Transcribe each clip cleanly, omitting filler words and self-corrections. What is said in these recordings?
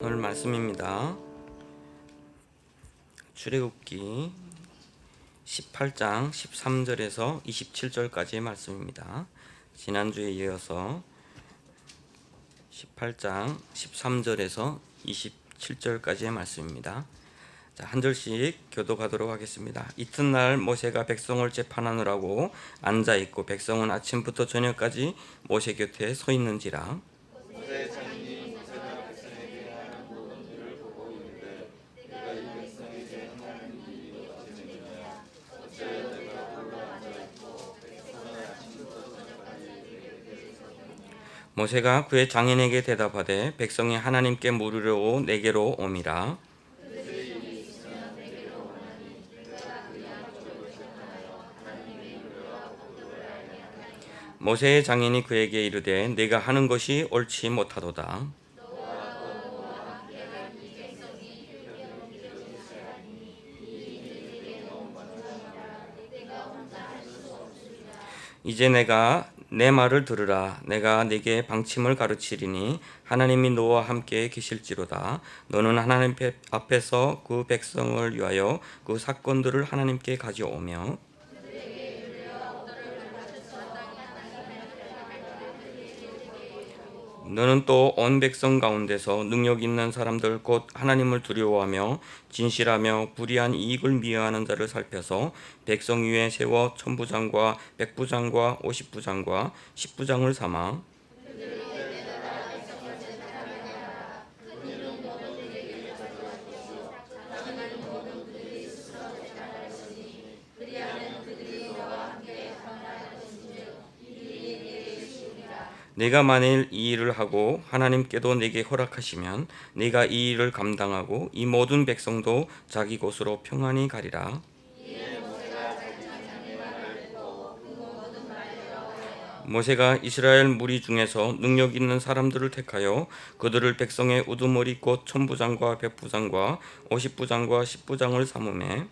오늘 말씀입니다. 출애굽기 18장 13절에서 27절까지의 말씀입니다. 지난주에 이어서 18장 13절에서 27절까지의 말씀입니다. 자, 한 절씩 교독하도록 하겠습니다. 이튿날 모세가 백성을 재판하느라고 앉아 있고 백성은 아침부터 저녁까지 모세 곁에 서 있는지라. 모세가 그의 장인에게 대답하되 백성이 하나님께 물으려고 내게로 오미라. 모세의 장인이 그에게 이르되 네가 하는 것이 옳지 못하도다. 이제 내가 내 말을 들으라. 내가 네게 방침을 가르치리니 하나님이 너와 함께 계실지로다. 너는 하나님 앞에서 그 백성을 위하여 그 사건들을 하나님께 가져오며 너는 또 온 백성 가운데서 능력 있는 사람들 곧 하나님을 두려워하며 진실하며 불의한 이익을 미워하는 자를 살펴서 백성 위에 세워 천부장과 백부장과 오십부장과 십부장을 삼아 내가 만일 이 일을 하고 하나님께도 내게 허락하시면 내가 이 일을 감당하고 이 모든 백성도 자기 곳으로 평안히 가리라. 모세가 이스라엘 무리 중에서 능력 있는 사람들을 택하여 그들을 백성의 우두머리 곧 천부장과 백부장과 오십부장과 십부장을 삼으매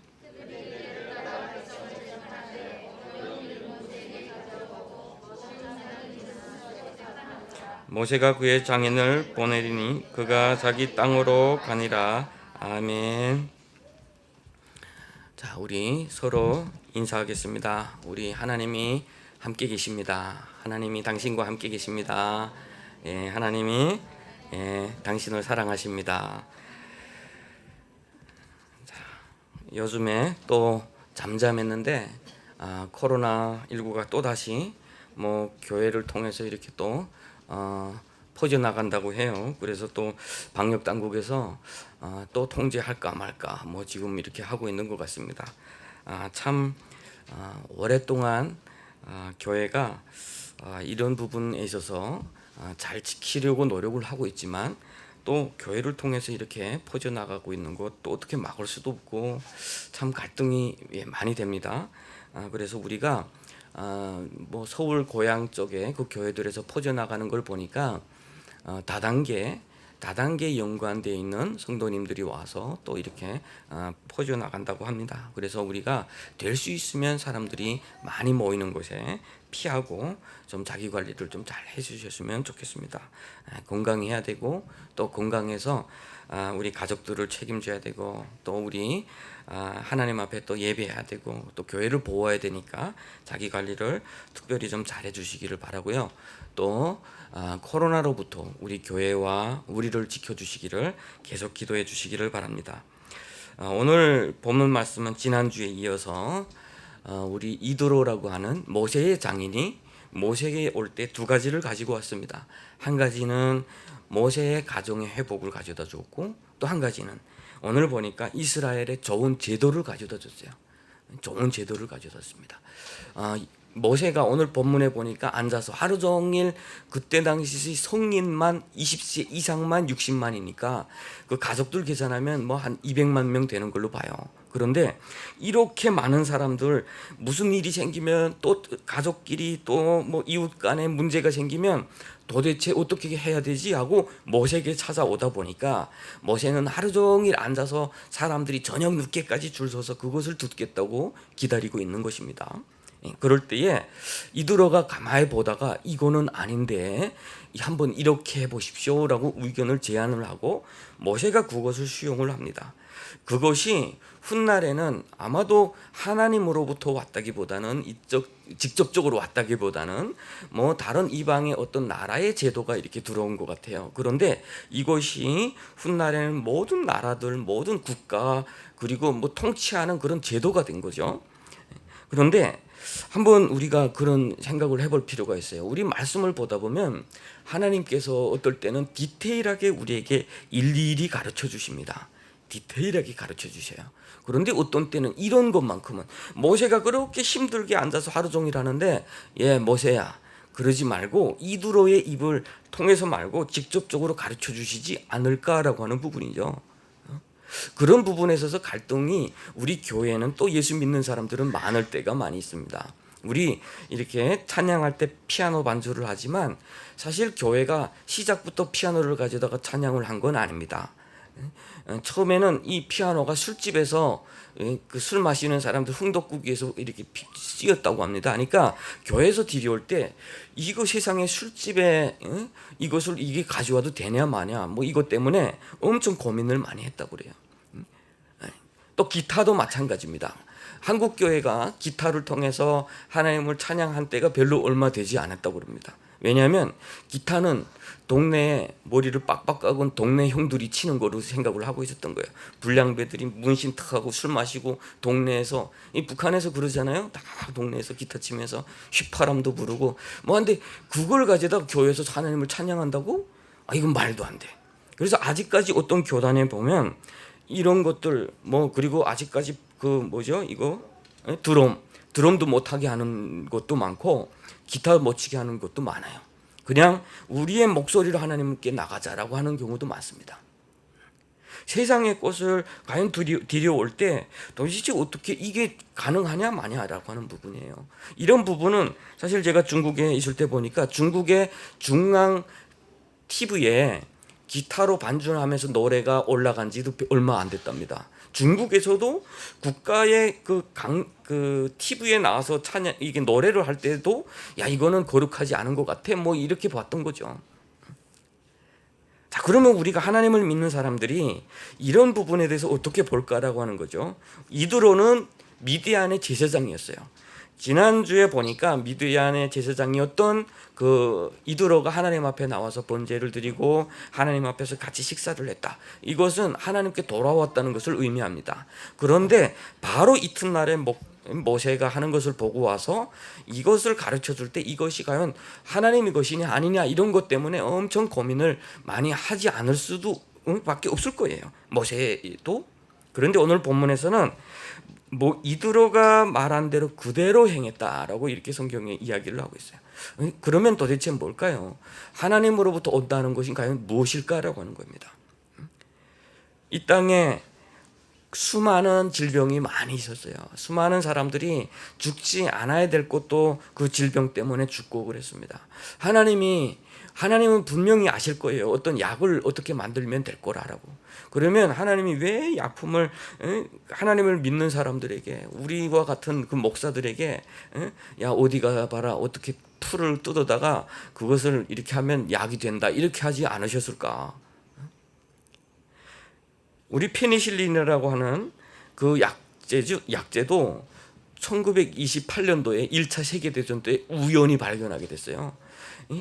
모세가 그의 장인을 보내리니 그가 자기 땅으로 가니라. 아멘. 자, 우리 서로 인사하겠습니다. 우리 하나님이 함께 계십니다. 하나님이 당신과 함께 계십니다. 하나님이 당신을 사랑하십니다. 자, 요즘에 또 잠잠했는데 코로나19가 또 다시 교회를 통해서 이렇게 또 퍼져나간다고 해요. 그래서 또 방역 당국에서 또 통제할까 말까 지금 이렇게 하고 있는 것 같습니다. 참 오랫동안 교회가 이런 부분에 있어서 잘 지키려고 노력을 하고 있지만 또 교회를 통해서 이렇게 퍼져나가고 있는 것 또 어떻게 막을 수도 없고 참 갈등이 많이 됩니다. 그래서 우리가 서울 고향 쪽에 그 교회들에서 퍼져나가는 걸 보니까 다단계 연관되어 있는 성도님들이 와서 또 이렇게 퍼져나간다고 합니다. 그래서 우리가 될 수 있으면 사람들이 많이 모이는 곳에 피하고 좀 자기 관리를 좀 잘 해주셨으면 좋겠습니다. 건강해야 되고 또 건강해서 우리 가족들을 책임져야 되고 또 우리 하나님 앞에 또 예배해야 되고 또 교회를 보호해야 되니까 자기 관리를 특별히 좀 잘해 주시기를 바라고요. 또 코로나로부터 우리 교회와 우리를 지켜주시기를 계속 기도해 주시기를 바랍니다. 오늘 본문 말씀은 지난주에 이어서 우리 이드로라고 하는 모세의 장인이 모세에게 올 때 두 가지를 가지고 왔습니다. 한 가지는 모세의 가정의 회복을 가져다 줬고 또 한 가지는 오늘 보니까 이스라엘의 좋은 제도를 가져다 줬어요. 좋은 제도를 가져다 줬습니다. 모세가 오늘 본문에 보니까 앉아서 하루 종일 그때 당시 성인만 20세 이상만 60만이니까 그 가족들 계산하면 한 200만 명 되는 걸로 봐요. 그런데 이렇게 많은 사람들 무슨 일이 생기면 또 가족끼리 또 이웃 간에 문제가 생기면 도대체 어떻게 해야 되지 하고 모세에게 찾아오다 보니까 모세는 하루 종일 앉아서 사람들이 저녁 늦게까지 줄 서서 그것을 듣겠다고 기다리고 있는 것입니다. 그럴 때에 이드로가 가만히 보다가 이거는 아닌데 한번 이렇게 해보십시오라고 의견을 제안을 하고 모세가 그것을 수용을 합니다. 그것이 훗날에는 아마도 하나님으로부터 왔다기보다는 직접적으로 왔다기보다는 뭐 다른 이방의 어떤 나라의 제도가 이렇게 들어온 것 같아요. 그런데 이것이 훗날에는 모든 나라들, 모든 국가, 그리고 뭐 통치하는 그런 제도가 된 거죠. 그런데 한번 우리가 그런 생각을 해볼 필요가 있어요. 우리 말씀을 보다 보면 하나님께서 어떨 때는 디테일하게 우리에게 일일이 가르쳐 주십니다. 디테일하게 가르쳐 주셔요. 그런데 어떤 때는 이런 것만큼은, 모세가 그렇게 힘들게 앉아서 하루 종일 하는데, 모세야 그러지 말고 이두로의 입을 통해서 말고 직접적으로 가르쳐 주시지 않을까라고 하는 부분이죠. 그런 부분에 있어서 갈등이 우리 교회는, 또 예수 믿는 사람들은 많을 때가 많이 있습니다. 우리 이렇게 찬양할 때 피아노 반주를 하지만 사실 교회가 시작부터 피아노를 가져다가 찬양을 한 건 아닙니다. 처음에는 이 피아노가 술집에서 그 술 마시는 사람들 흥덕구기에서 이렇게 쓰였다고 합니다. 그러니까 교회에서 들여올 때 이거 세상에 술집에 이것을 이게 가져와도 되냐 마냐 뭐 이것 때문에 엄청 고민을 많이 했다고 그래요. 또 기타도 마찬가지입니다. 한국 교회가 기타를 통해서 하나님을 찬양한 때가 별로 얼마 되지 않았다고 그럽니다. 왜냐하면 기타는 동네에 머리를 빡빡 깎은 동네 형들이 치는 거로 생각을 하고 있었던 거예요. 불량배들이 문신탁하고 술 마시고 동네에서, 이 북한에서 그러잖아요. 다 동네에서 기타 치면서 휘파람도 부르고 뭐 한데 그걸 가져다 교회에서 하나님을 찬양한다고? 이건 말도 안 돼. 그래서 아직까지 어떤 교단에 보면 이런 것들 뭐, 그리고 아직까지 그 뭐죠 이거 드럼도 못하게 하는 것도 많고 기타 못 치게 하는 것도 많아요. 그냥 우리의 목소리로 하나님께 나가자라고 하는 경우도 많습니다. 세상의 것을 과연 들여올 때 도대체 어떻게 이게 가능하냐 마냐라고 하는 부분이에요. 이런 부분은 사실 제가 중국에 있을 때 보니까 중국의 중앙 TV에 기타로 반주하면서 노래가 올라간 지도 얼마 안 됐답니다. 중국에서도 국가의 그 TV에 나와서 찬양, 이게 노래를 할 때도 야 이거는 거룩하지 않은 것 같아 뭐 이렇게 봤던 거죠. 자, 그러면 우리가 하나님을 믿는 사람들이 이런 부분에 대해서 어떻게 볼까라고 하는 거죠. 이드로는 미디안의 제사장이었어요. 지난주에 보니까 미디안의 제사장이었던 그 이드로가 하나님 앞에 나와서 번제를 드리고 하나님 앞에서 같이 식사를 했다. 이것은 하나님께 돌아왔다는 것을 의미합니다. 그런데 바로 이튿날에 모세가 하는 것을 보고 와서 이것을 가르쳐 줄 때 이것이 과연 하나님의 것이냐 아니냐 이런 것 때문에 엄청 고민을 많이 하지 않을 수도 밖에 없을 거예요. 모세도. 그런데 오늘 본문에서는 뭐 이드로가 말한 대로 그대로 행했다라고 이렇게 성경에 이야기를 하고 있어요. 그러면 도대체 뭘까요? 하나님으로부터 온다는 것이 과연 무엇일까라고 하는 겁니다. 이 땅에 수많은 질병이 많이 있었어요. 수많은 사람들이 죽지 않아야 될 것도 그 질병 때문에 죽고 그랬습니다. 하나님은 분명히 아실 거예요. 어떤 약을 어떻게 만들면 될 거라고. 그러면 하나님이 왜 약품을 하나님을 믿는 사람들에게, 우리와 같은 그 목사들에게 야 어디 가 봐라 어떻게 풀을 뜯어다가 그것을 이렇게 하면 약이 된다 이렇게 하지 않으셨을까? 우리 페니실린이라고 하는 그 약제도 1928년도에 1차 세계대전 때 우연히 발견하게 됐어요.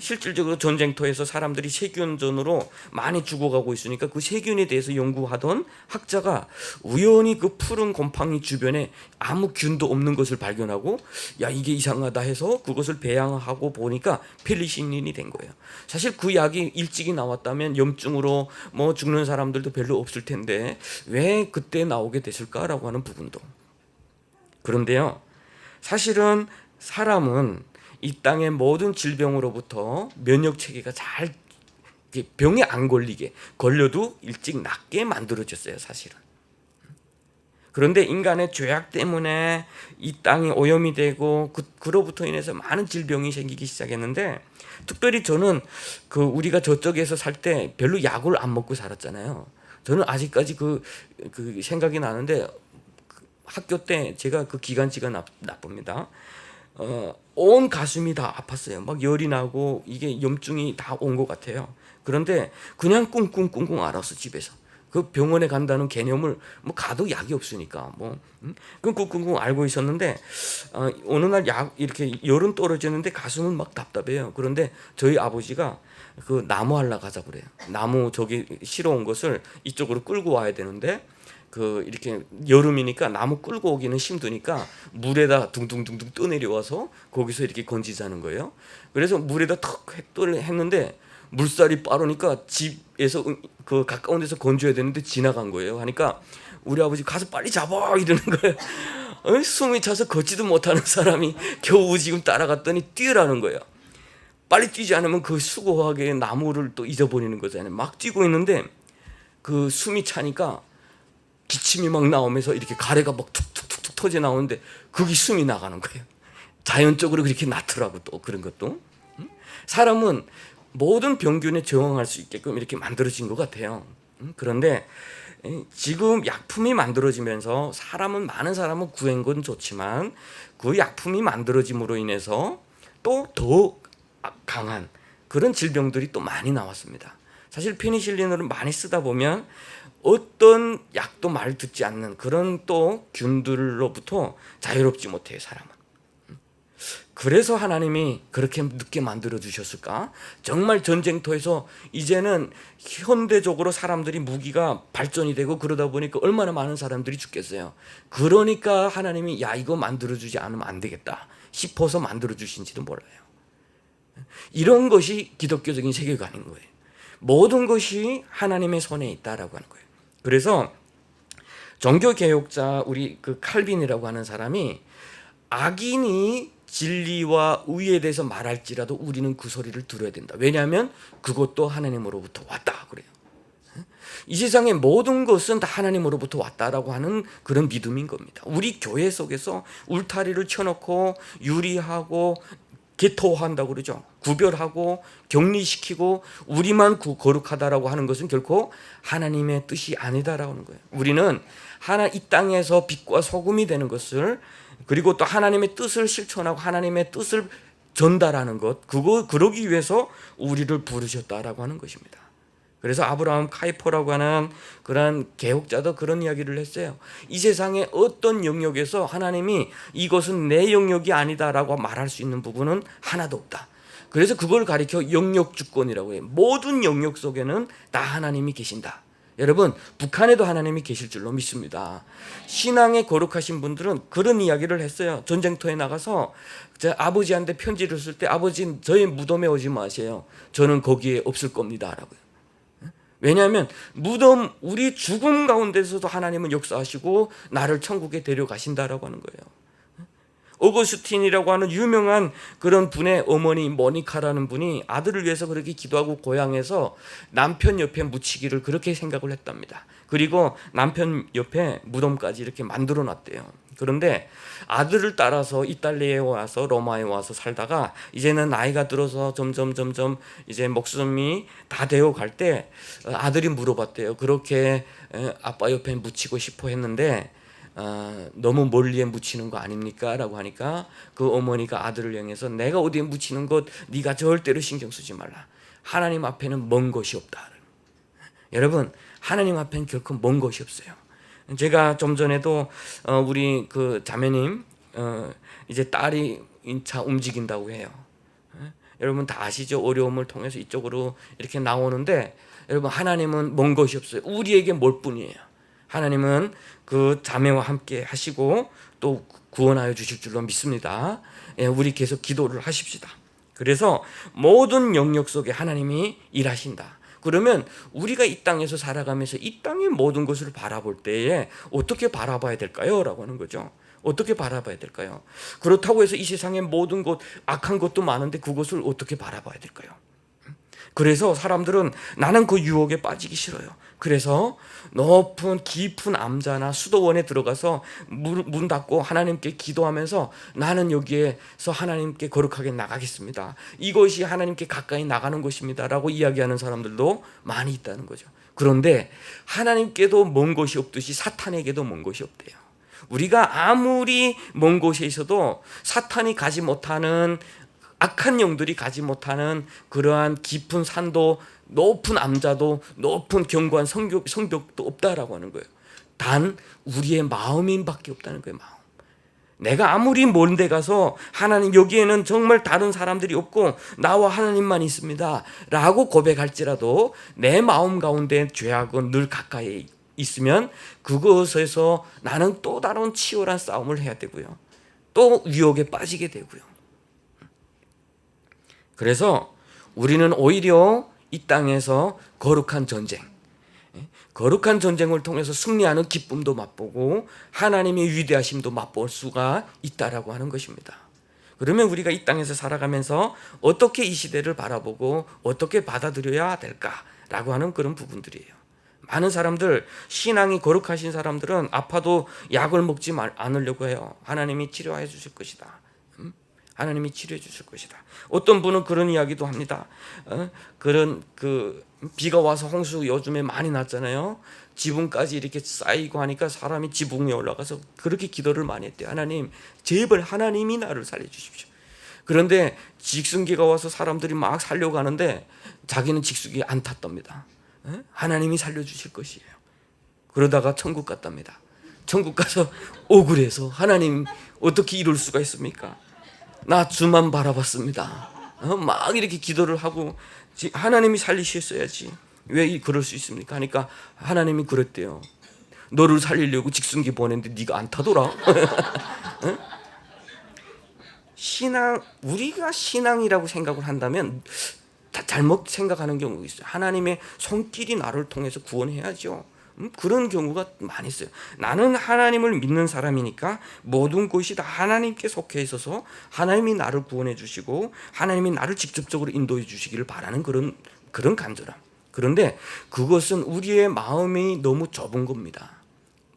실질적으로 전쟁터에서 사람들이 세균전으로 많이 죽어가고 있으니까 그 세균에 대해서 연구하던 학자가 우연히 그 푸른 곰팡이 주변에 아무 균도 없는 것을 발견하고 야 이게 이상하다 해서 그것을 배양하고 보니까 페니실린이 된 거예요. 사실 그 약이 일찍이 나왔다면 염증으로 뭐 죽는 사람들도 별로 없을 텐데 왜 그때 나오게 됐을까라고 하는 부분도. 그런데요, 사실은 사람은 이 땅의 모든 질병으로부터 면역 체계가 잘 병에 안 걸리게, 걸려도 일찍 낫게 만들어졌어요, 사실은. 그런데 인간의 죄악 때문에 이 땅이 오염이 되고 그로부터 인해서 많은 질병이 생기기 시작했는데, 특별히 저는 우리가 저쪽에서 살 때 별로 약을 안 먹고 살았잖아요. 저는 아직까지 그 생각이 나는데 학교 때 제가 그 기관지가 나쁩니다. 온 가슴이 다 아팠어요. 막 열이 나고 이게 염증이 다 온 것 같아요. 그런데 그냥 꿍꿍꿍꿍 앓았어 집에서. 그 병원에 간다는 개념을 뭐 가도 약이 없으니까 뭐 끙끙끙끙 앓고 있었는데 어느 날 약 이렇게 열은 떨어지는데 가슴은 막 답답해요. 그런데 저희 아버지가 그 나무 하러 가자 그래요. 나무 저기 실어 온 것을 이쪽으로 끌고 와야 되는데 그 이렇게 여름이니까 나무 끌고 오기는 힘드니까 물에다 둥둥둥둥 떠내려와서 거기서 이렇게 건지자는 거예요. 그래서 물에다 턱 했는데 물살이 빠르니까 집에서 그 가까운 데서 건져야 되는데 지나간 거예요. 하니까 우리 아버지 가서 빨리 잡아 이러는 거예요. 숨이 차서 걷지도 못하는 사람이 겨우 지금 따라갔더니 뛰으라는 거예요. 빨리 뛰지 않으면 그 수고하게 나무를 또 잊어버리는 거잖아요. 막 뛰고 있는데 그 숨이 차니까 기침이 막 나오면서 이렇게 가래가 막 툭툭툭툭 터져 나오는데 그게 숨이 나가는 거예요. 자연적으로 그렇게 낳더라고. 또 그런 것도 사람은 모든 병균에 저항할 수 있게끔 이렇게 만들어진 것 같아요. 그런데 지금 약품이 만들어지면서 많은 사람은 구한 건 좋지만 그 약품이 만들어짐으로 인해서 또 더 강한 그런 질병들이 또 많이 나왔습니다. 사실 페니실린을 많이 쓰다 보면 어떤 약도 말 듣지 않는 그런 또 균들로부터 자유롭지 못해요, 사람은. 그래서 하나님이 그렇게 늦게 만들어 주셨을까? 정말 전쟁터에서 이제는 현대적으로 사람들이 무기가 발전이 되고 그러다 보니까 얼마나 많은 사람들이 죽겠어요. 그러니까 하나님이 야 이거 만들어 주지 않으면 안 되겠다 싶어서 만들어 주신지도 몰라요. 이런 것이 기독교적인 세계관인 거예요. 모든 것이 하나님의 손에 있다라고 하는 거예요. 그래서 종교개혁자 우리 그 칼빈이라고 하는 사람이 악인이 진리와 의에 대해서 말할지라도 우리는 그 소리를 들어야 된다. 왜냐하면 그것도 하나님으로부터 왔다 그래요. 이 세상의 모든 것은 다 하나님으로부터 왔다라고 하는 그런 믿음인 겁니다. 우리 교회 속에서 울타리를 쳐놓고 유리하고 개토한다고 그러죠. 구별하고 격리시키고 우리만 거룩하다라고 하는 것은 결코 하나님의 뜻이 아니다라고 하는 거예요. 우리는 이 땅에서 빛과 소금이 되는 것을 그리고 또 하나님의 뜻을 실천하고 하나님의 뜻을 전달하는 것 그러기 위해서 우리를 부르셨다라고 하는 것입니다. 그래서 아브라함 카이퍼라고 하는 그런 개혁자도 그런 이야기를 했어요. 이 세상의 어떤 영역에서 하나님이 이것은 내 영역이 아니다라고 말할 수 있는 부분은 하나도 없다. 그래서 그걸 가리켜 영역주권이라고 해요. 모든 영역 속에는 다 하나님이 계신다. 여러분 북한에도 하나님이 계실 줄로 믿습니다. 신앙에 거룩하신 분들은 그런 이야기를 했어요. 전쟁터에 나가서 제 아버지한테 편지를 쓸 때 아버지 저희 무덤에 오지 마세요. 저는 거기에 없을 겁니다 라고요. 왜냐하면 무덤 우리 죽음 가운데서도 하나님은 역사하시고 나를 천국에 데려가신다라고 하는 거예요. 오거스틴이라고 하는 유명한 그런 분의 어머니 모니카라는 분이 아들을 위해서 그렇게 기도하고 고향에서 남편 옆에 묻히기를 그렇게 생각을 했답니다. 그리고 남편 옆에 무덤까지 이렇게 만들어 놨대요. 그런데 아들을 따라서 이탈리아에 와서 로마에 와서 살다가 이제는 나이가 들어서 점점 이제 목숨이 다 되어 갈 때 아들이 물어봤대요. 그렇게 아빠 옆에 묻히고 싶어 했는데 너무 멀리에 묻히는 거 아닙니까? 라고 하니까 그 어머니가 아들을 향해서 내가 어디에 묻히는 것 네가 절대로 신경 쓰지 말라. 하나님 앞에는 먼 것이 없다. 여러분 하나님 앞에는 결코 먼 것이 없어요. 제가 좀 전에도 우리 그 자매님 이제 딸이 인차 움직인다고 해요. 여러분 다 아시죠? 어려움을 통해서 이쪽으로 이렇게 나오는데 여러분 하나님은 먼 것이 없어요. 우리에게 멀 뿐이에요. 하나님은 그 자매와 함께 하시고 또 구원하여 주실 줄로 믿습니다. 우리 계속 기도를 하십시다. 그래서 모든 영역 속에 하나님이 일하신다. 그러면 우리가 이 땅에서 살아가면서 이 땅의 모든 것을 바라볼 때에 어떻게 바라봐야 될까요? 라고 하는 거죠. 어떻게 바라봐야 될까요? 그렇다고 해서 이 세상의 모든 것 악한 것도 많은데 그것을 어떻게 바라봐야 될까요? 그래서 사람들은 나는 그 유혹에 빠지기 싫어요. 그래서 높은 깊은 암자나 수도원에 들어가서 문 닫고 하나님께 기도하면서 나는 여기에서 하나님께 거룩하게 나가겠습니다. 이것이 하나님께 가까이 나가는 것입니다 라고 이야기하는 사람들도 많이 있다는 거죠. 그런데 하나님께도 먼 것이 없듯이 사탄에게도 먼 것이 없대요. 우리가 아무리 먼 곳에 있어도 사탄이 가지 못하는, 악한 영들이 가지 못하는 그러한 깊은 산도, 높은 암자도, 높은 견고한 성벽도 없다라고 하는 거예요. 단 우리의 마음인밖에 없다는 거예요. 마음. 내가 아무리 먼 데 가서 하나님, 여기에는 정말 다른 사람들이 없고 나와 하나님만 있습니다 라고 고백할지라도 내 마음 가운데 죄악은 늘 가까이 있으면 그것에서 나는 또 다른 치열한 싸움을 해야 되고요, 또 유혹에 빠지게 되고요. 그래서 우리는 오히려 이 땅에서 거룩한 전쟁을 통해서 승리하는 기쁨도 맛보고 하나님의 위대하심도 맛볼 수가 있다라고 하는 것입니다. 그러면 우리가 이 땅에서 살아가면서 어떻게 이 시대를 바라보고 어떻게 받아들여야 될까라고 하는 그런 부분들이에요. 많은 사람들, 신앙이 거룩하신 사람들은 아파도 약을 먹지 않으려고 해요. 하나님이 치료해 주실 것이다. 하나님이 치료해 주실 것이다. 어떤 분은 그런 이야기도 합니다. 그런 비가 와서 홍수 요즘에 많이 났잖아요. 지붕까지 이렇게 쌓이고 하니까 사람이 지붕에 올라가서 그렇게 기도를 많이 했대요. 하나님, 제발 하나님이 나를 살려주십시오. 그런데 직승기가 와서 사람들이 막 살려고 하는데 자기는 직승기 안 탔답니다. 하나님이 살려주실 것이에요. 그러다가 천국 갔답니다. 천국 가서 억울해서, 하나님 어떻게 이럴 수가 있습니까? 나 주만 바라봤습니다. 막 이렇게 기도를 하고 하나님이 살리셨어야지 왜 그럴 수 있습니까? 하니까 하나님이 그랬대요. 너를 살리려고 직승기 보냈는데 네가 안 타더라. 신앙, 우리가 신앙이라고 생각을 한다면 잘못 생각하는 경우가 있어요. 하나님의 손길이 나를 통해서 구원해야죠. 그런 경우가 많이 있어요. 나는 하나님을 믿는 사람이니까 모든 것이 다 하나님께 속해 있어서 하나님이 나를 구원해 주시고 하나님이 나를 직접적으로 인도해 주시기를 바라는 그런 간절함. 그런데 그것은 우리의 마음이 너무 좁은 겁니다.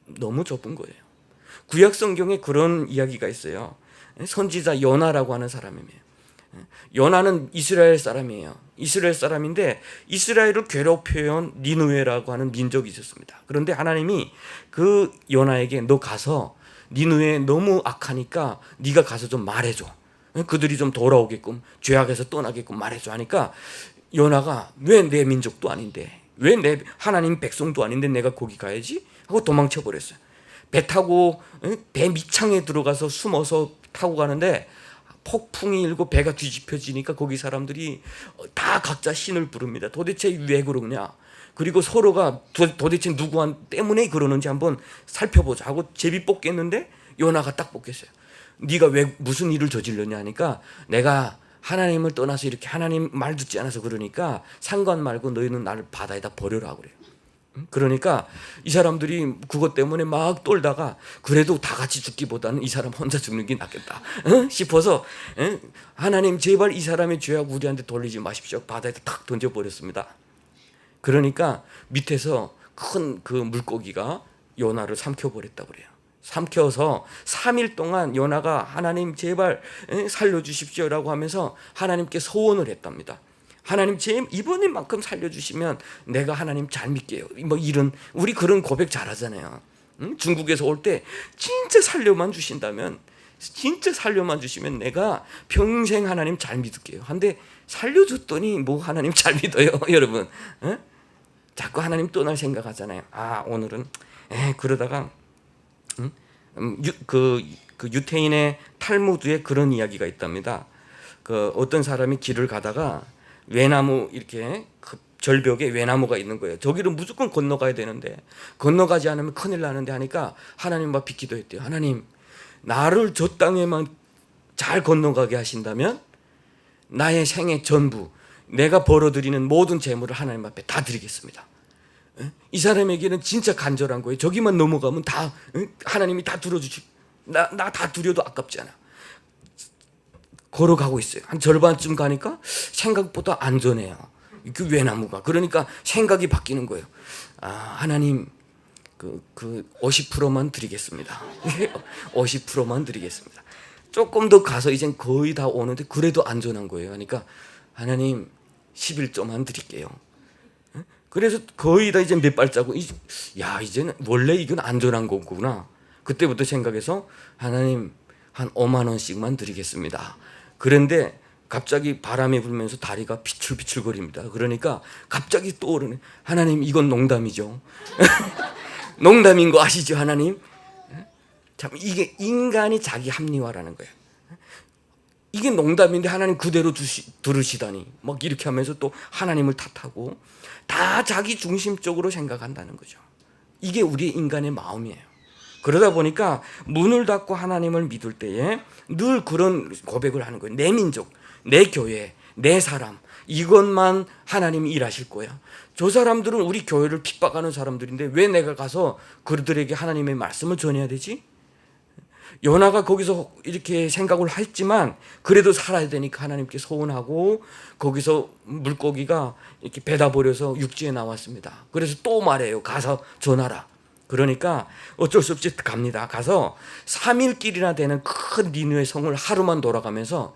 너무 좁은 거예요. 구약 성경에 그런 이야기가 있어요. 선지자 요나라고 하는 사람이에요. 요나는 이스라엘 사람이에요. 이스라엘 사람인데 이스라엘을 괴롭혀온 니느웨라고 하는 민족이 있었습니다. 그런데 하나님이 그 요나에게 너 가서 니느웨 너무 악하니까 네가 가서 좀 말해줘. 그들이 좀 돌아오게끔, 죄악에서 떠나게끔 말해줘 하니까 요나가 왜 내 민족도 아닌데, 왜 내 하나님 백성도 아닌데 내가 거기 가야지? 하고 도망쳐 버렸어요. 배 타고 배 밑창에 들어가서 숨어서 타고 가는데 폭풍이 일고 배가 뒤집혀지니까 거기 사람들이 다 각자 신을 부릅니다. 도대체 왜 그러냐? 그리고 서로가 도대체 누구 때문에 그러는지 한번 살펴보자 하고 제비 뽑겠는데 요나가 딱 뽑겠어요. 네가 왜 무슨 일을 저질렀냐 하니까 내가 하나님을 떠나서 이렇게 하나님 말 듣지 않아서 그러니까 상관 말고 너희는 나를 바다에다 버려라 그래요. 그러니까 이 사람들이 그것 때문에 막 떨다가 그래도 다 같이 죽기보다는 이 사람 혼자 죽는 게 낫겠다 싶어서 하나님 제발 이 사람의 죄악 우리한테 돌리지 마십시오. 바다에다 탁 던져버렸습니다. 그러니까 밑에서 큰 그 물고기가 요나를 삼켜버렸다고 그래요. 삼켜서 3일 동안 요나가 하나님 제발 살려주십시오라고 하면서 하나님께 소원을 했답니다. 하나님 제 이번에만큼 살려주시면 내가 하나님 잘 믿게요. 뭐 이런, 우리 그런 고백 잘하잖아요. 중국에서 올 때 진짜 살려만 주신다면, 진짜 살려만 주시면 내가 평생 하나님 잘 믿을게요. 근데 살려줬더니 뭐 하나님 잘 믿어요. 여러분 자꾸 하나님 떠날 생각하잖아요. 오늘은 그러다가 그 유태인의 탈무드에 그런 이야기가 있답니다. 그 어떤 사람이 길을 가다가 외나무, 이렇게 절벽에 외나무가 있는 거예요. 저기를 무조건 건너가야 되는데 건너가지 않으면 큰일 나는데 하니까 하나님 앞에 기도했대요. 하나님, 나를 저 땅에만 잘 건너가게 하신다면 나의 생애 전부, 내가 벌어들이는 모든 재물을 하나님 앞에 다 드리겠습니다. 이 사람에게는 진짜 간절한 거예요. 저기만 넘어가면 다 하나님이 다 들어주시, 나 다 드려도 아깝지 않아. 걸어가고 있어요. 한 절반쯤 가니까 생각보다 안전해요. 그 외나무가. 그러니까 생각이 바뀌는 거예요. 하나님, 그 50%만 드리겠습니다. 50%만 드리겠습니다. 조금 더 가서 이젠 거의 다 오는데 그래도 안전한 거예요. 그러니까 하나님 11조만 드릴게요. 그래서 거의 다 이제 몇 발자국, 이제는 원래 이건 안전한 거구나. 그때부터 생각해서 하나님 한 5만 원씩만 드리겠습니다. 그런데 갑자기 바람이 불면서 다리가 비출비출거립니다. 그러니까 갑자기 떠오르네. 하나님 이건 농담이죠. 농담인 거 아시죠 하나님? 참 이게 인간이 자기 합리화라는 거예요. 이게 농담인데 하나님 그대로 들으시다니 막 이렇게 하면서 또 하나님을 탓하고 다 자기 중심적으로 생각한다는 거죠. 이게 우리 인간의 마음이에요. 그러다 보니까 문을 닫고 하나님을 믿을 때에 늘 그런 고백을 하는 거예요. 내 민족, 내 교회, 내 사람 이것만 하나님이 일하실 거야. 저 사람들은 우리 교회를 핍박하는 사람들인데 왜 내가 가서 그들에게 하나님의 말씀을 전해야 되지? 요나가 거기서 이렇게 생각을 했지만 그래도 살아야 되니까 하나님께 소원하고 거기서 물고기가 이렇게 배다 버려서 육지에 나왔습니다. 그래서 또 말해요. 가서 전하라. 그러니까 어쩔 수 없이 갑니다. 가서 3일길이나 되는 큰 니느웨 성을 하루만 돌아가면서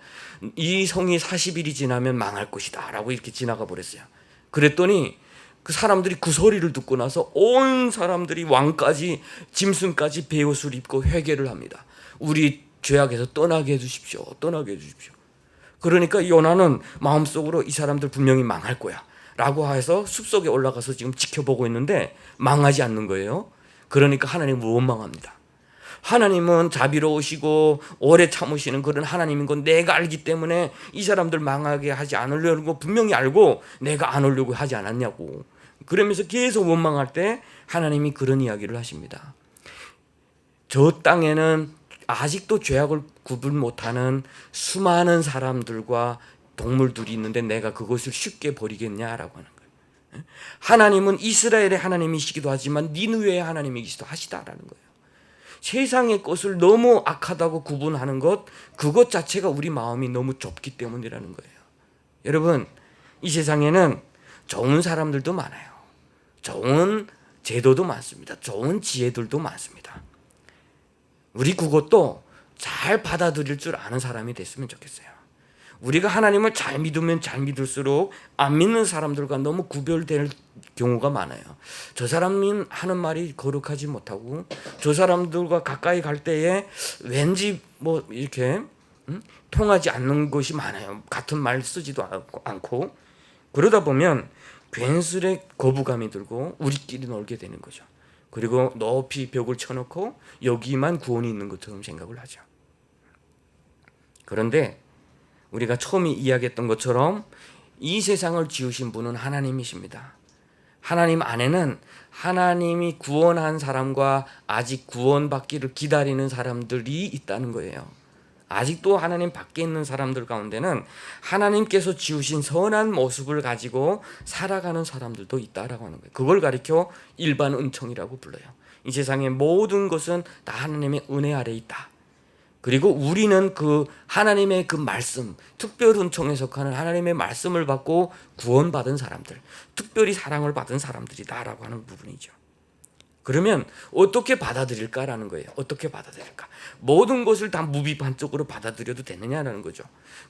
이 성이 40일이 지나면 망할 것이다 라고 이렇게 지나가 버렸어요. 그랬더니 그 사람들이 그 소리를 듣고 나서 온 사람들이 왕까지 짐승까지 베옷을 입고 회개를 합니다. 우리 죄악에서 떠나게 해주십시오. 떠나게 해주십시오. 그러니까 요나는 마음속으로 이 사람들 분명히 망할 거야 라고 해서 숲속에 올라가서 지금 지켜보고 있는데 망하지 않는 거예요. 그러니까 하나님은 원망합니다. 하나님은 자비로우시고 오래 참으시는 그런 하나님인 건 내가 알기 때문에 이 사람들 망하게 하지 않으려는 거 분명히 알고 내가 안 오려고 하지 않았냐고. 그러면서 계속 원망할 때 하나님이 그런 이야기를 하십니다. 저 땅에는 아직도 죄악을 구분 못하는 수많은 사람들과 동물들이 있는데 내가 그것을 쉽게 버리겠냐라고 하는 거예요. 하나님은 이스라엘의 하나님이시기도 하지만 니느웨의 하나님이시기도 하시다라는 거예요. 세상의 것을 너무 악하다고 구분하는 것, 그것 자체가 우리 마음이 너무 좁기 때문이라는 거예요. 여러분, 이 세상에는 좋은 사람들도 많아요. 좋은 제도도 많습니다. 좋은 지혜들도 많습니다. 우리 그것도 잘 받아들일 줄 아는 사람이 됐으면 좋겠어요. 우리가 하나님을 잘 믿으면 잘 믿을수록 안 믿는 사람들과 너무 구별될 경우가 많아요. 저 사람이 하는 말이 거룩하지 못하고 저 사람들과 가까이 갈 때에 왠지 뭐 이렇게 통하지 않는 것이 많아요. 같은 말 쓰지도 않고 그러다 보면 괜스레 거부감이 들고 우리끼리 놀게 되는 거죠. 그리고 높이 벽을 쳐놓고 여기만 구원이 있는 것처럼 생각을 하죠. 그런데 우리가 처음에 이야기했던 것처럼 이 세상을 지으신 분은 하나님이십니다. 하나님 안에는 하나님이 구원한 사람과 아직 구원받기를 기다리는 사람들이 있다는 거예요. 아직도 하나님 밖에 있는 사람들 가운데는 하나님께서 지으신 선한 모습을 가지고 살아가는 사람들도 있다라고 하는 거예요. 그걸 가리켜 일반 은총이라고 불러요. 이 세상의 모든 것은 다 하나님의 은혜 아래 있다. 그리고 우리는 그 하나님의 그 말씀, 특별 은총에 속하는 하나님의 말씀을 받고 구원받은 사람들, 특별히 사랑을 받은 사람들이다라고 하는 부분이죠. 그러면 어떻게 받아들일까라는 거예요. 어떻게 받아들일까? 모든 것을 다 무비판적으로 받아들여도 되느냐라는 거죠.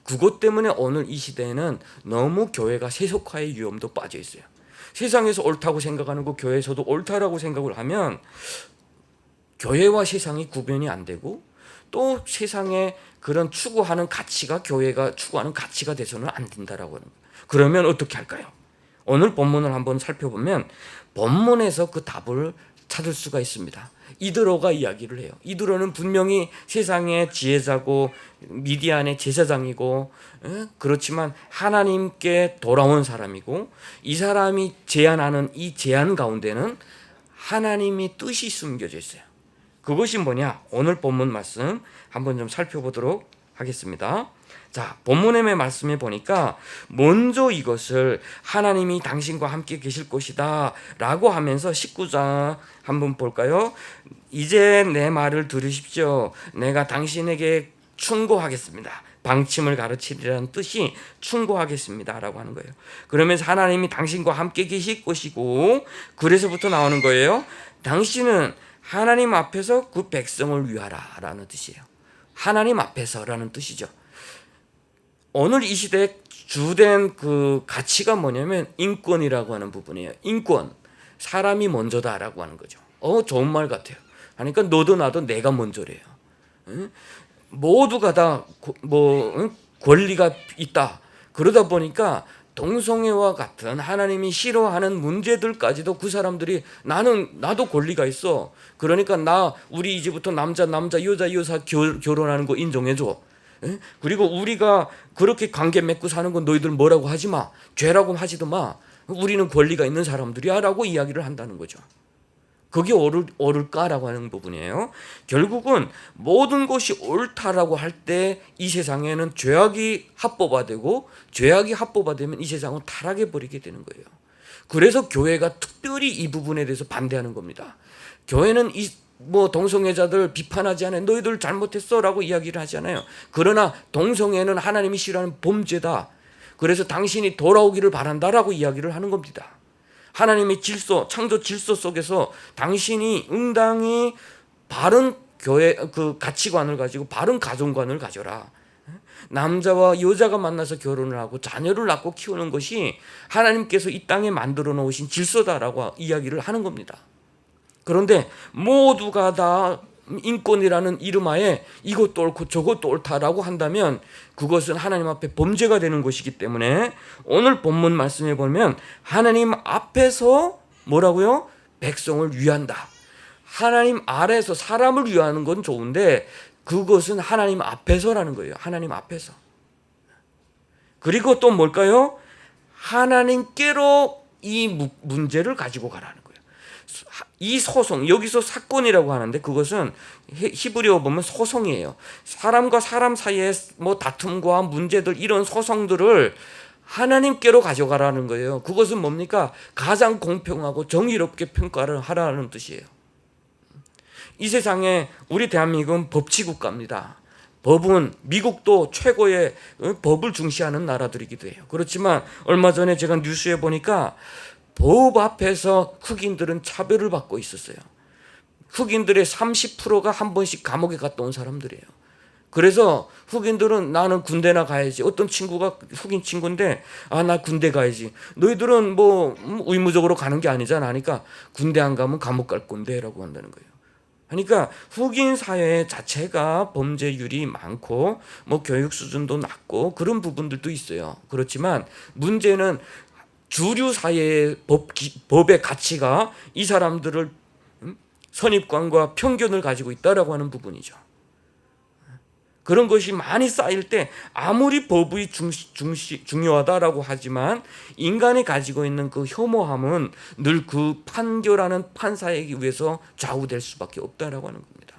그것 때문에 오늘 이 시대에는 너무 교회가 세속화의 위험도 빠져 있어요. 세상에서 옳다고 생각하는 거 교회에서도 옳다라고 생각을 하면 교회와 세상이 구별이 안 되고 또 세상에 그런 추구하는 가치가 교회가 추구하는 가치가 돼서는 안 된다라고 하는 거예요. 그러면 어떻게 할까요? 오늘 본문을 한번 살펴보면 본문에서 그 답을 찾을 수가 있습니다. 이드로가 이야기를 해요. 이드로는 분명히 세상의 지혜자고 미디안의 제사장이고 그렇지만 하나님께 돌아온 사람이고 이 사람이 제안하는 이 제안 가운데는 하나님의 뜻이 숨겨져 있어요. 그것이 뭐냐? 오늘 본문 말씀 한번 좀 살펴보도록 하겠습니다. 자, 본문의 말씀에 보니까 먼저 이것을 하나님이 당신과 함께 계실 것이다 라고 하면서 19장 한번 볼까요? 이제 내 말을 들으십시오. 내가 당신에게 충고하겠습니다. 방침을 가르치리라는 뜻이 충고하겠습니다 라고 하는 거예요. 그러면서 하나님이 당신과 함께 계실 것이고 그래서부터 나오는 거예요. 당신은 하나님 앞에서 그 백성을 위하라 라는 뜻이에요. 하나님 앞에서라는 뜻이죠. 오늘 이 시대에 주된 그 가치가 뭐냐면 인권이라고 하는 부분이에요. 인권, 사람이 먼저다라고 하는 거죠. 좋은 말 같아요. 하니까 너도 나도 내가 먼저래요. 모두가 다 권리가 있다. 그러다 보니까 동성애와 같은 하나님이 싫어하는 문제들까지도 그 사람들이 나도 권리가 있어. 그러니까 우리 이제부터 남자 여자 결혼하는 거 인정해줘. 그리고 우리가 그렇게 관계 맺고 사는 건 너희들 뭐라고 하지 마. 죄라고 하지도 마. 우리는 권리가 있는 사람들이야 라고 이야기를 한다는 거죠. 그게 옳을까라고 하는 부분이에요. 결국은 모든 것이 옳다라고 할 때 이 세상에는 죄악이 합법화되고 죄악이 합법화되면 이 세상은 타락해 버리게 되는 거예요. 그래서 교회가 특별히 이 부분에 대해서 반대하는 겁니다. 교회는 동성애자들 비판하지 않아요. 너희들 잘못했어라고 이야기를 하지 않아요. 그러나 동성애는 하나님이 싫어하는 범죄다. 그래서 당신이 돌아오기를 바란다라고 이야기를 하는 겁니다. 하나님의 질서, 창조 질서 속에서 당신이 응당히 바른 교회 가치관을 가지고 바른 가정관을 가져라. 남자와 여자가 만나서 결혼을 하고 자녀를 낳고 키우는 것이 하나님께서 이 땅에 만들어 놓으신 질서다라고 이야기를 하는 겁니다. 그런데 모두가 다 인권이라는 이름하에 이것도 옳고 저것도 옳다라고 한다면 그것은 하나님 앞에 범죄가 되는 것이기 때문에 오늘 본문 말씀에 보면 하나님 앞에서 뭐라고요? 백성을 위한다. 하나님 아래에서 사람을 위하는 건 좋은데 그것은 하나님 앞에서라는 거예요. 하나님 앞에서. 그리고 또 뭘까요? 하나님께로 이 문제를 가지고 가라는 거예요. 이 소송, 여기서 사건이라고 하는데 그것은 히브리어 보면 소송이에요. 사람과 사람 사이의 다툼과 문제들, 이런 소송들을 하나님께로 가져가라는 거예요. 그것은 뭡니까? 가장 공평하고 정의롭게 평가를 하라는 뜻이에요. 이 세상에 우리 대한민국은 법치국가입니다. 법은 미국도 최고의 법을 중시하는 나라들이기도 해요. 그렇지만 얼마 전에 제가 뉴스에 보니까 법 앞에서 흑인들은 차별을 받고 있었어요. 흑인들의 30%가 한 번씩 감옥에 갔다 온 사람들이에요. 그래서 흑인들은 나는 군대나 가야지. 어떤 친구가 흑인 친구인데 나 군대 가야지. 너희들은 의무적으로 가는 게 아니잖아 하니까 군대 안 가면 감옥 갈 건데 라고 한다는 거예요. 그러니까 흑인 사회 자체가 범죄율이 많고 교육 수준도 낮고 그런 부분들도 있어요. 그렇지만 문제는 주류 사회의 법의 가치가 이 사람들을 선입관과 편견을 가지고 있다라고 하는 부분이죠. 그런 것이 많이 쌓일 때 아무리 법이 중요하다라고 하지만 인간이 가지고 있는 그 혐오함은 늘 그 판결하는 판사에게 의해서 좌우될 수밖에 없다라고 하는 겁니다.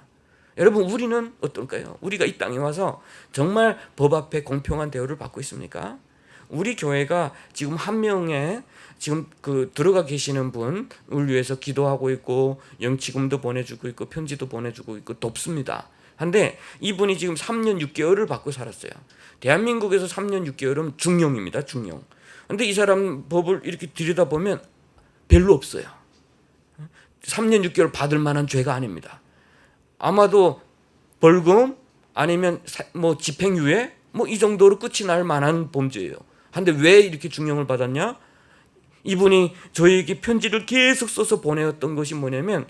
여러분, 우리는 어떨까요? 우리가 이 땅에 와서 정말 법 앞에 공평한 대우를 받고 있습니까? 우리 교회가 지금 한 명의 지금 들어가 계시는 분을 위해서 기도하고 있고 영치금도 보내주고 있고 편지도 보내주고 있고 돕습니다. 한데 이분이 지금 3년 6개월을 받고 살았어요. 대한민국에서 3년 6개월은 중형입니다. 중형. 근데 이 사람 법을 이렇게 들여다보면 별로 없어요. 3년 6개월 받을 만한 죄가 아닙니다. 아마도 벌금 아니면 집행유예 이 정도로 끝이 날 만한 범죄예요. 근데 왜 이렇게 중형을 받았냐? 이분이 저에게 편지를 계속 써서 보내었던 것이 뭐냐면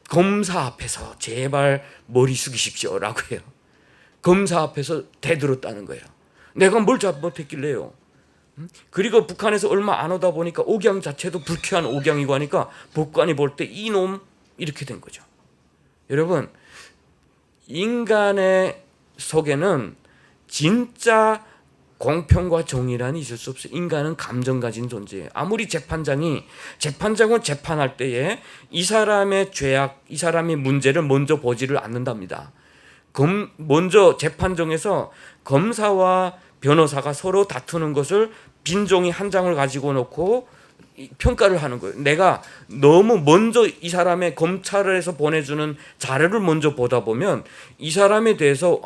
검사 앞에서 제발 머리 숙이십시오라고 해요. 검사 앞에서 대들었다는 거예요. 내가 뭘 잘못했길래요. 그리고 북한에서 얼마 안 오다 보니까 옥양 자체도 불쾌한 옥양이고 하니까 법관이 볼 때 이놈 이렇게 된 거죠. 여러분, 인간의 속에는 진짜 공평과 정의란 있을 수 없어요. 인간은 감정 가진 존재예요. 아무리 재판장은 재판할 때에 이 사람의 죄악, 이 사람의 문제를 먼저 보지를 않는답니다. 먼저 재판정에서 검사와 변호사가 서로 다투는 것을 빈종이 한 장을 가지고 놓고 평가를 하는 거예요. 내가 너무 먼저 이 사람의 검찰에서 보내주는 자료를 먼저 보다 보면 이 사람에 대해서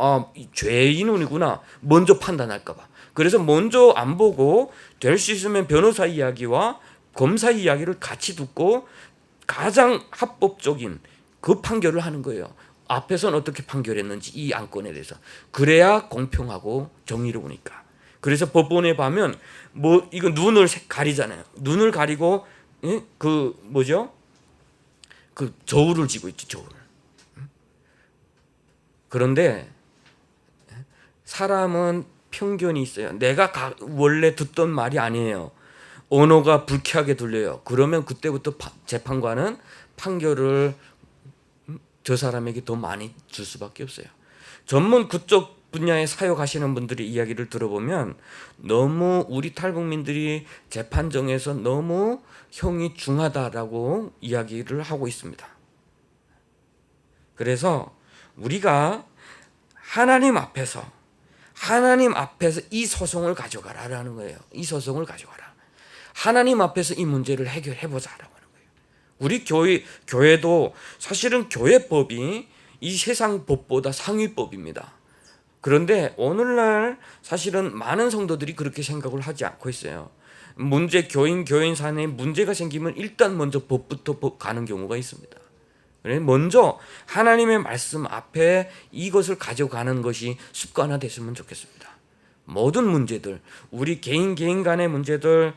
죄인이구나 먼저 판단할까 봐. 그래서 먼저 안 보고 될 수 있으면 변호사 이야기와 검사 이야기를 같이 듣고 가장 합법적인 그 판결을 하는 거예요. 앞에서는 어떻게 판결했는지 이 안건에 대해서. 그래야 공평하고 정의로우니까. 그래서 법원에 가면 이거 눈을 가리잖아요. 눈을 가리고 저울을 쥐고 있지, 저울. 그런데 사람은 편견이 있어요. 내가 원래 듣던 말이 아니에요. 언어가 불쾌하게 들려요. 그러면 그때부터 재판관은 판결을 저 사람에게 더 많이 줄 수밖에 없어요. 전문 그쪽 분야에 사역하시는 분들의 이야기를 들어보면 너무 우리 탈북민들이 재판정에서 너무 형이 중하다라고 이야기를 하고 있습니다. 그래서 우리가 하나님 앞에서 이 소송을 가져가라라는 거예요. 이 소송을 가져가라. 하나님 앞에서 이 문제를 해결해 보자라고 하는 거예요. 우리 교회도 사실은 교회법이 이 세상 법보다 상위법입니다. 그런데 오늘날 사실은 많은 성도들이 그렇게 생각을 하지 않고 있어요. 교인 사내에 문제가 생기면 일단 먼저 법부터 가는 경우가 있습니다. 먼저 하나님의 말씀 앞에 이것을 가져가는 것이 습관화됐으면 좋겠습니다. 모든 문제들, 우리 개인 간의 문제들,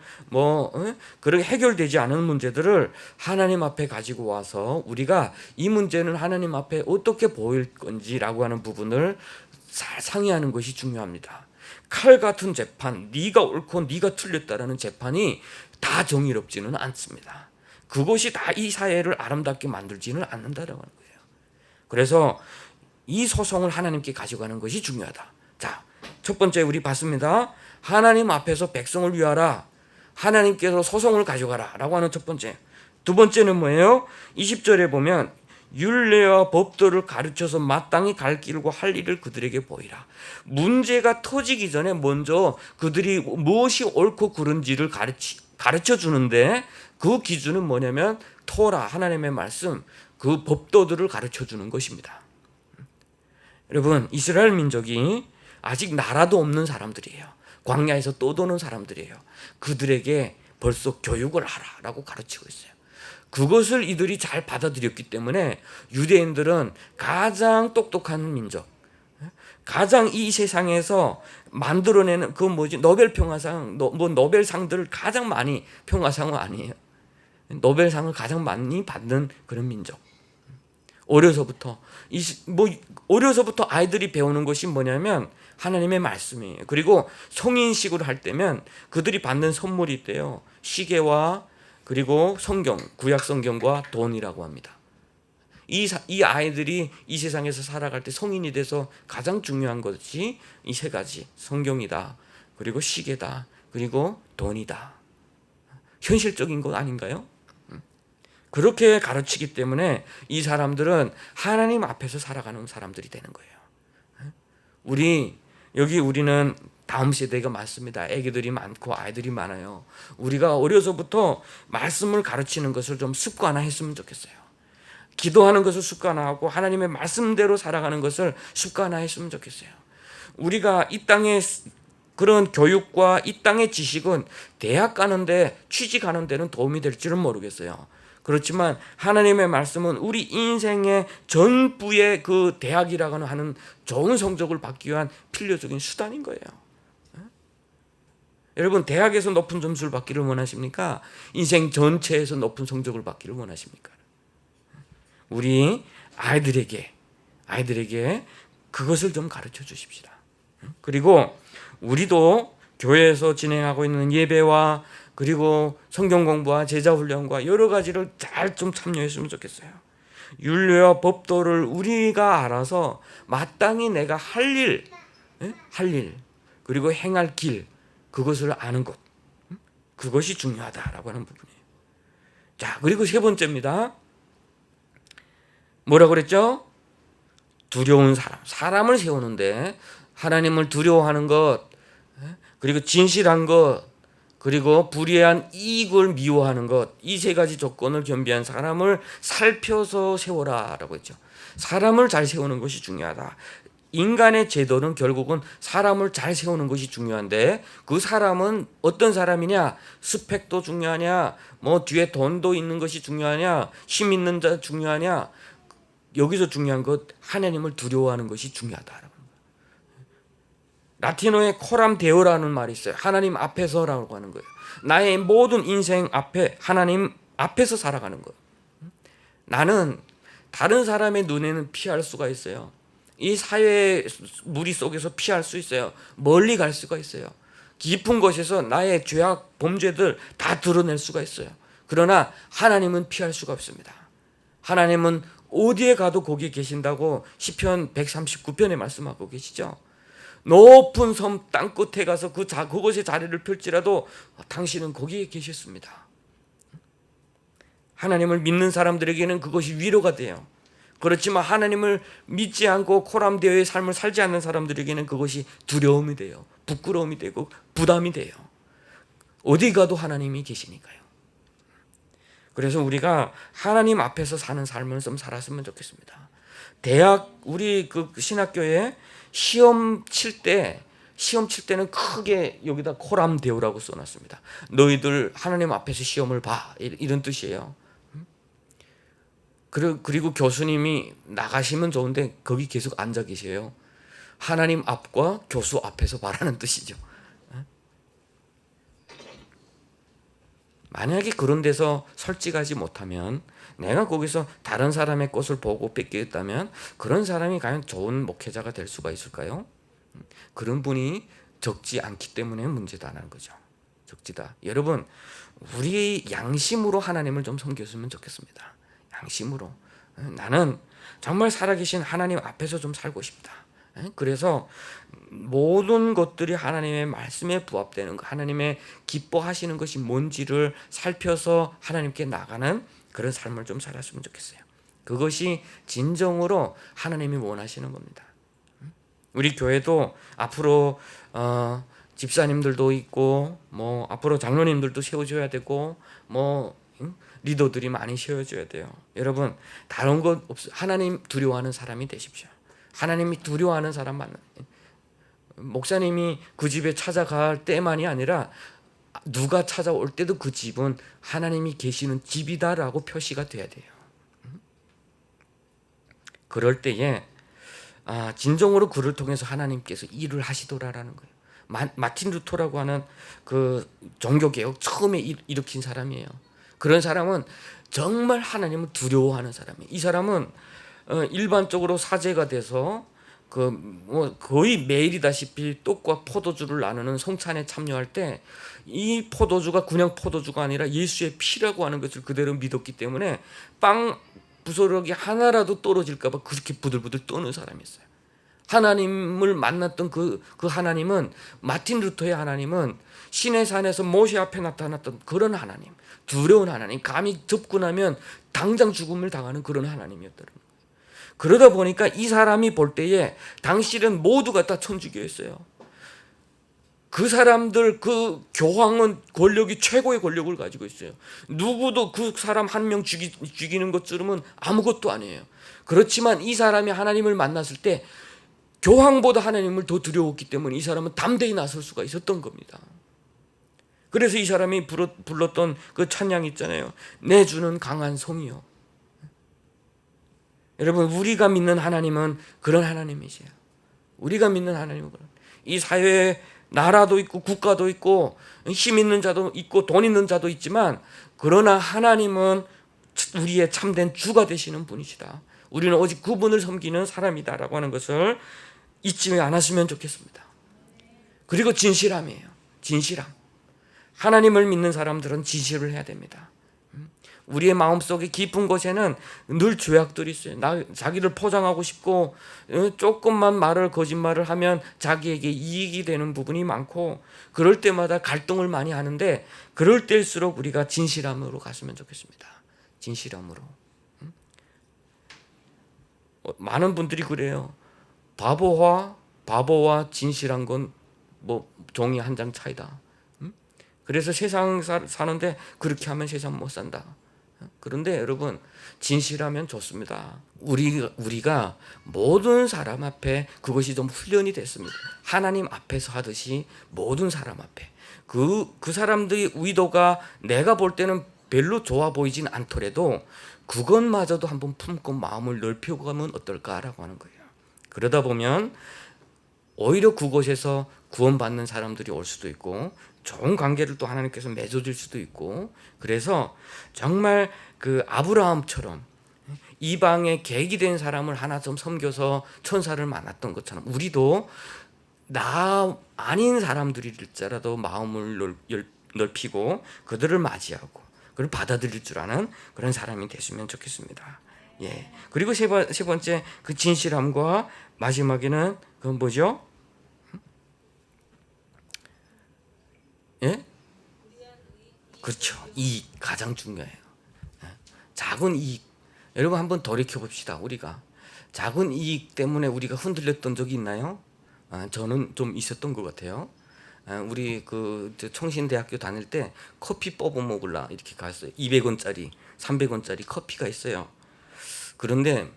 그렇게 해결되지 않은 문제들을 하나님 앞에 가지고 와서 우리가 이 문제는 하나님 앞에 어떻게 보일 건지라고 하는 부분을 잘 상의하는 것이 중요합니다. 칼 같은 재판, 네가 옳고 네가 틀렸다라는 재판이 다 정의롭지는 않습니다. 그것이 다 이 사회를 아름답게 만들지는 않는다라고 하는 거예요. 그래서 이 소송을 하나님께 가져가는 것이 중요하다. 자, 첫 번째 우리 봤습니다. 하나님 앞에서 백성을 위하라. 하나님께서 소송을 가져가라 라고 하는 첫 번째. 두 번째는 뭐예요? 20절에 보면 율례와 법도를 가르쳐서 마땅히 갈 길과 할 일을 그들에게 보이라. 문제가 터지기 전에 먼저 그들이 무엇이 옳고 그른지를 가르쳐 주는데 그 기준은 뭐냐면 토라, 하나님의 말씀, 그 법도들을 가르쳐 주는 것입니다. 여러분, 이스라엘 민족이 아직 나라도 없는 사람들이에요. 광야에서 떠도는 사람들이에요. 그들에게 벌써 교육을 하라라고 가르치고 있어요. 그것을 이들이 잘 받아들였기 때문에 유대인들은 가장 똑똑한 민족, 가장 이 세상에서 만들어내는 노벨 평화상, 노벨상들을 가장 많이, 평화상은 아니에요. 노벨상을 가장 많이 받는 그런 민족. 어려서부터 아이들이 배우는 것이 뭐냐면 하나님의 말씀이에요. 그리고 성인식으로 할 때면 그들이 받는 선물이 있대요. 시계와 그리고 성경, 구약 성경과 돈이라고 합니다. 이 아이들이 이 세상에서 살아갈 때 성인이 돼서 가장 중요한 것이 이 세 가지, 성경이다, 그리고 시계다, 그리고 돈이다. 현실적인 것 아닌가요? 그렇게 가르치기 때문에 이 사람들은 하나님 앞에서 살아가는 사람들이 되는 거예요. 우리는 다음 세대가 많습니다. 아기들이 많고 아이들이 많아요. 우리가 어려서부터 말씀을 가르치는 것을 좀 습관화했으면 좋겠어요. 기도하는 것을 습관화하고 하나님의 말씀대로 살아가는 것을 습관화했으면 좋겠어요. 우리가 이 땅에 그런 교육과 이 땅의 지식은 대학 가는데, 취직하는 데는 도움이 될지는 모르겠어요. 그렇지만 하나님의 말씀은 우리 인생의 전부의 그 대학이라고 하는 좋은 성적을 받기 위한 필요적인 수단인 거예요. 여러분, 대학에서 높은 점수를 받기를 원하십니까? 인생 전체에서 높은 성적을 받기를 원하십니까? 우리 아이들에게 그것을 좀 가르쳐 주십시다. 그리고 우리도 교회에서 진행하고 있는 예배와 그리고 성경 공부와 제자 훈련과 여러 가지를 잘 좀 참여했으면 좋겠어요. 율례와 법도를 우리가 알아서 마땅히 내가 할 일, 그리고 행할 길, 그것을 아는 것, 그것이 중요하다라고 하는 부분이에요. 자, 그리고 세 번째입니다. 뭐라고 그랬죠? 두려운 사람을 세우는데 하나님을 두려워하는 것, 그리고 진실한 것, 그리고 불의한 이익을 미워하는 것, 이 세 가지 조건을 겸비한 사람을 살펴서 세워라라고 했죠. 사람을 잘 세우는 것이 중요하다. 인간의 제도는 결국은 사람을 잘 세우는 것이 중요한데, 그 사람은 어떤 사람이냐, 스펙도 중요하냐, 뒤에 돈도 있는 것이 중요하냐, 힘 있는 자 중요하냐, 여기서 중요한 것, 하나님을 두려워하는 것이 중요하다. 라틴어에 코람 데오라는 말이 있어요. 하나님 앞에서라고 하는 거예요. 나의 모든 인생 앞에 하나님 앞에서 살아가는 거예요. 나는 다른 사람의 눈에는 피할 수가 있어요. 이 사회 무리 속에서 피할 수 있어요. 멀리 갈 수가 있어요. 깊은 곳에서 나의 죄악, 범죄들 다 드러낼 수가 있어요. 그러나 하나님은 피할 수가 없습니다. 하나님은 어디에 가도 거기에 계신다고 시편 139편에 말씀하고 계시죠. 높은 섬 땅끝에 가서 그곳에 자리를 펼지라도 당신은 거기에 계셨습니다. 하나님을 믿는 사람들에게는 그것이 위로가 돼요. 그렇지만 하나님을 믿지 않고 코람되어의 삶을 살지 않는 사람들에게는 그것이 두려움이 돼요. 부끄러움이 되고 부담이 돼요. 어디 가도 하나님이 계시니까요. 그래서 우리가 하나님 앞에서 사는 삶을 좀 살았으면 좋겠습니다. 우리 그 신학교에 시험 칠 때는 크게 여기다 코람데오라고 써놨습니다. 너희들 하나님 앞에서 시험을 봐, 이런 뜻이에요. 그리고 교수님이 나가시면 좋은데 거기 계속 앉아 계세요. 하나님 앞과 교수 앞에서 바라는 뜻이죠. 만약에 그런 데서 솔직하지 못하면, 내가 거기서 다른 사람의 것을 보고 뺏겼다면 그런 사람이 과연 좋은 목회자가 될 수가 있을까요? 그런 분이 적지 않기 때문에 문제다라는 거죠. 적지다. 여러분, 우리 양심으로 하나님을 좀 섬겼으면 좋겠습니다. 양심으로. 나는 정말 살아계신 하나님 앞에서 좀 살고 싶다. 그래서 모든 것들이 하나님의 말씀에 부합되는 것, 하나님의 기뻐하시는 것이 뭔지를 살펴서 하나님께 나가는 그런 삶을 좀 살았으면 좋겠어요. 그것이 진정으로 하나님이 원하시는 겁니다. 우리 교회도 앞으로 집사님들도 있고 앞으로 장로님들도 세워줘야 되고 리더들이 많이 세워줘야 돼요. 여러분, 다른 것 없어. 하나님 두려워하는 사람이 되십시오. 하나님이 두려워하는 사람 만나. 목사님이 그 집에 찾아갈 때만이 아니라 누가 찾아올 때도 그 집은 하나님이 계시는 집이다라고 표시가 돼야 돼요. 그럴 때에 진정으로 그를 통해서 하나님께서 일을 하시더라라는 거예요. 마틴 루터라고 하는 그 종교개혁 처음에 일으킨 사람이에요. 그런 사람은 정말 하나님을 두려워하는 사람이에요. 이 사람은 일반적으로 사제가 돼서 거의 매일이다시피 떡과 포도주를 나누는 성찬에 참여할 때 이 포도주가 그냥 포도주가 아니라 예수의 피라고 하는 것을 그대로 믿었기 때문에 빵 부스러기 하나라도 떨어질까 봐 그렇게 부들부들 떠는 사람이었어요. 하나님을 만났던 그 하나님은, 마틴 루터의 하나님은 신의 산에서 모세 앞에 나타났던 그런 하나님, 두려운 하나님, 감히 접근하면 당장 죽음을 당하는 그런 하나님이었더라고요. 그러다 보니까 이 사람이 볼 때에 당시는 모두가 다 천주교였어요. 그 사람들, 그 교황은 권력이 최고의 권력을 가지고 있어요. 누구도 그 사람 한 명 죽이는 것처럼은 아무것도 아니에요. 그렇지만 이 사람이 하나님을 만났을 때 교황보다 하나님을 더 두려웠기 때문에 이 사람은 담대히 나설 수가 있었던 겁니다. 그래서 이 사람이 불렀던 그 찬양 있잖아요. 내 주는 강한 성이요. 여러분, 우리가 믿는 하나님은 그런 하나님이세요. 우리가 믿는 하나님은 그런. 이 사회에 나라도 있고 국가도 있고 힘 있는 자도 있고 돈 있는 자도 있지만, 그러나 하나님은 우리의 참된 주가 되시는 분이시다. 우리는 오직 그분을 섬기는 사람이다라고 하는 것을 잊지 않았으면 좋겠습니다. 그리고 진실함이에요. 진실함. 하나님을 믿는 사람들은 진실을 해야 됩니다. 우리의 마음속에 깊은 곳에는 늘 죄악들이 있어요. 자기를 포장하고 싶고, 조금만 거짓말을 하면 자기에게 이익이 되는 부분이 많고, 그럴 때마다 갈등을 많이 하는데, 그럴 때일수록 우리가 진실함으로 갔으면 좋겠습니다. 진실함으로. 많은 분들이 그래요. 바보와 진실한 건 종이 한 장 차이다. 그래서 세상 사는데 그렇게 하면 세상 못 산다. 그런데 여러분, 진실하면 좋습니다. 우리가 모든 사람 앞에 그것이 좀 훈련이 됐습니다. 하나님 앞에서 하듯이 모든 사람 앞에 그 사람들의 의도가 내가 볼 때는 별로 좋아 보이진 않더라도 그것마저도 한번 품고 마음을 넓혀가면 어떨까라고 하는 거예요. 그러다 보면 오히려 그곳에서 구원받는 사람들이 올 수도 있고, 좋은 관계를 또 하나님께서 맺어줄 수도 있고, 그래서 정말 그 아브라함처럼 이방의 계기 된 사람을 하나 좀 섬겨서 천사를 만났던 것처럼 우리도 나 아닌 사람들일지라도 마음을 넓히고 그들을 맞이하고 그걸 받아들일 줄 아는 그런 사람이 됐으면 좋겠습니다. 예. 그리고 세 번째 그 진실함과 마지막에는 그건 뭐죠? 예? 그렇죠. 이익 가장 중요해요. 작은 이익. 여러분 한번 돌이켜 봅시다. 우리가 작은 이익 때문에 우리가 흔들렸던 적이 있나요? 저는 좀 있었던 것 같아요. 우리 그 총신대학교 다닐 때 커피 뽑아 먹으려 이렇게 갔어요. 200원짜리, 300원짜리 커피가 있어요. 그런데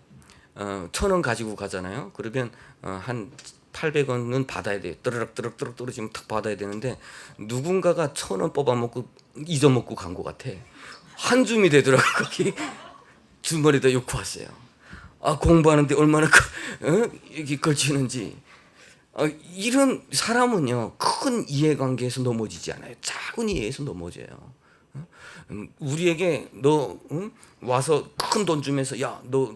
1,000원 가지고 가잖아요. 그러면 한 800원은 받아야 돼요. 뜨르륵 떨어지면 탁 받아야 되는데 누군가가 1,000원 뽑아 먹고 잊어먹고 간 것 같아. 한 줌이 되더라고. 거기 주머니에다 놓고 왔어요. 공부하는데 얼마나 이게 걸치는지. 이런 사람은요 큰 이해관계에서 넘어지지 않아요. 작은 이해에서 넘어져요. 우리에게 너 와서 큰 돈 주면서 야 너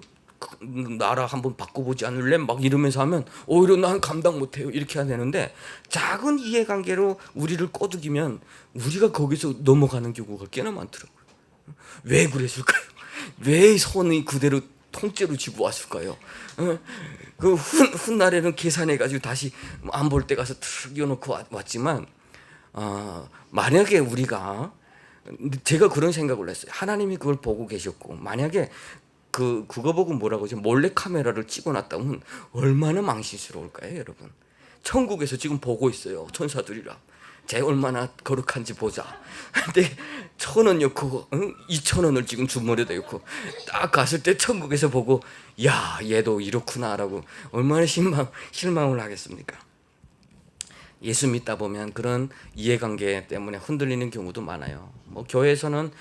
나라 한번 바꿔보지 않을래? 막 이러면서 하면 오히려 난 감당 못해요 이렇게 해야 되는데 작은 이해관계로 우리를 꼬드기면 우리가 거기서 넘어가는 경우가 꽤나 많더라고요. 왜 그랬을까요? 왜 손이 그대로 통째로 쥐고 왔을까요? 그 훗날에는 계산해가지고 다시 안 볼 때 가서 툭 이어놓고 왔지만 만약에 우리가 제가 그런 생각을 했어요. 하나님이 그걸 보고 계셨고 만약에 그거 보고 뭐라고 하죠? 몰래 카메라를 찍어놨다면 얼마나 망신스러울까요, 여러분? 천국에서 지금 보고 있어요, 천사들이랑. 쟤 얼마나 거룩한지 보자. 근데 1,000원 넣고 2,000원을 지금 주머니에다 넣고 딱 갔을 때 천국에서 보고 야 얘도 이렇구나라고 얼마나 실망을 하겠습니까? 예수 믿다 보면 그런 이해관계 때문에 흔들리는 경우도 많아요. 뭐 교회에서는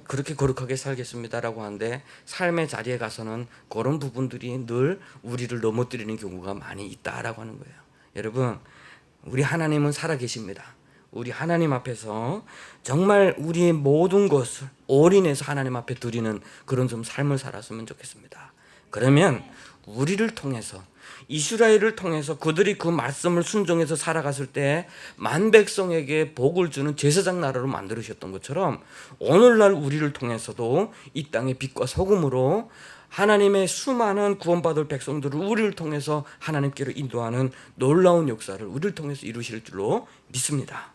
그렇게 거룩하게 살겠습니다라고 하는데 삶의 자리에 가서는 그런 부분들이 늘 우리를 넘어뜨리는 경우가 많이 있다라고 하는 거예요. 여러분, 우리 하나님은 살아계십니다. 우리 하나님 앞에서 정말 우리의 모든 것을 올인해서 하나님 앞에 드리는 그런 좀 삶을 살았으면 좋겠습니다. 그러면 우리를 통해서 이스라엘을 통해서 그들이 그 말씀을 순종해서 살아갔을 때 만백성에게 복을 주는 제사장 나라로 만들으셨던 것처럼 오늘날 우리를 통해서도 이 땅의 빛과 소금으로 하나님의 수많은 구원받을 백성들을 우리를 통해서 하나님께로 인도하는 놀라운 역사를 우리를 통해서 이루실 줄로 믿습니다.